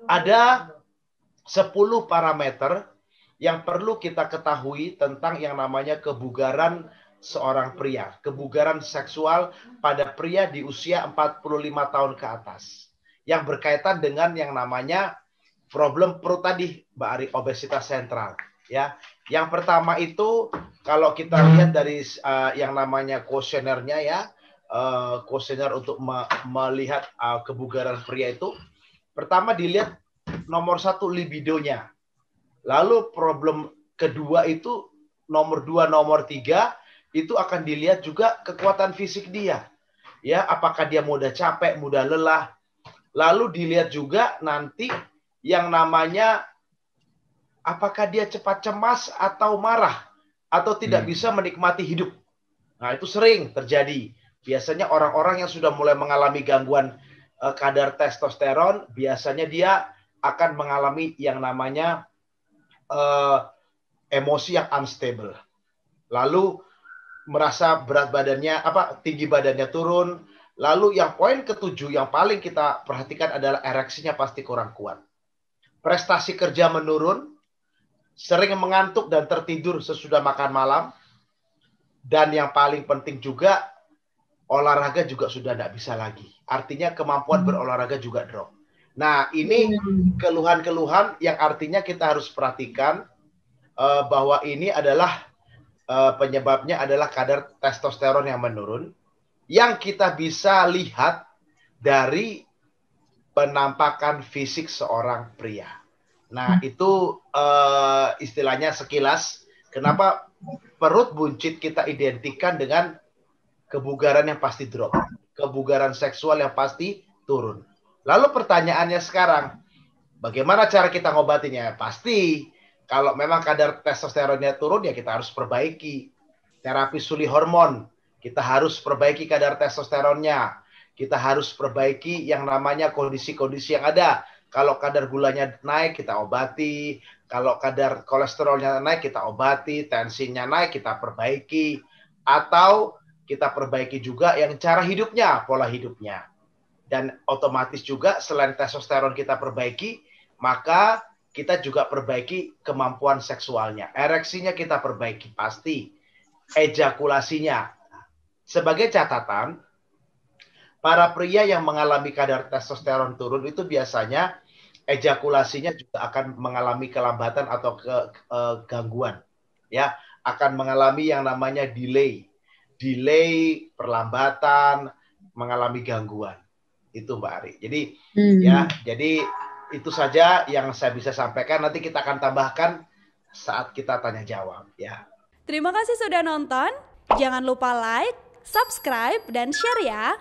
Ada 10 parameter yang perlu kita ketahui tentang yang namanya kebugaran seorang pria, kebugaran seksual pada pria di usia 45 tahun ke atas, yang berkaitan dengan yang namanya problem perut tadi, Mbak Ari, obesitas sentral. Ya, yang pertama itu kalau kita lihat dari yang namanya kuesionernya ya, kuesioner untuk melihat kebugaran pria itu, pertama dilihat nomor 1 libidonya. Lalu problem kedua itu nomor 2, nomor 3 itu akan dilihat juga kekuatan fisik dia. Ya, apakah dia mudah capek, mudah lelah. Lalu dilihat juga nanti yang namanya apakah dia cepat cemas atau marah atau tidak bisa menikmati hidup. Nah, itu sering terjadi. Biasanya orang-orang yang sudah mulai mengalami gangguan kadar testosteron, biasanya dia akan mengalami yang namanya emosi yang unstable. Lalu merasa berat badannya, tinggi badannya turun. Lalu yang poin ketujuh yang paling kita perhatikan adalah ereksinya pasti kurang kuat. Prestasi kerja menurun, sering mengantuk dan tertidur sesudah makan malam. Dan yang paling penting juga, olahraga juga sudah tidak bisa lagi. Artinya kemampuan berolahraga juga drop. Nah, ini keluhan-keluhan yang artinya kita harus perhatikan bahwa ini adalah penyebabnya adalah kadar testosteron yang menurun, yang kita bisa lihat dari penampakan fisik seorang pria. Nah, itu istilahnya sekilas kenapa perut buncit kita identikan dengan kebugaran yang pasti drop, kebugaran seksual yang pasti turun. Lalu pertanyaannya sekarang, bagaimana cara kita ngobatinya? Pasti kalau memang kadar testosteronnya turun, ya kita harus perbaiki. Terapi suli hormon, kita harus perbaiki kadar testosteronnya. Kita harus perbaiki yang namanya kondisi-kondisi yang ada. Kalau kadar gulanya naik, kita obati. Kalau kadar kolesterolnya naik, kita obati. Tensinya naik, kita perbaiki. Atau kita perbaiki juga yang cara hidupnya, pola hidupnya. Dan otomatis juga selain testosteron kita perbaiki, maka kita juga perbaiki kemampuan seksualnya. Ereksinya kita perbaiki, pasti. Ejakulasinya. Sebagai catatan, para pria yang mengalami kadar testosteron turun itu biasanya ejakulasinya juga akan mengalami kelambatan atau gangguan. Ya, akan mengalami yang namanya delay, perlambatan, mengalami gangguan. Itu Mbak Ari. Jadi jadi itu saja yang saya bisa sampaikan. Nanti kita akan tambahkan saat kita tanya jawab ya. Terima kasih sudah nonton. Jangan lupa like, subscribe, dan share ya.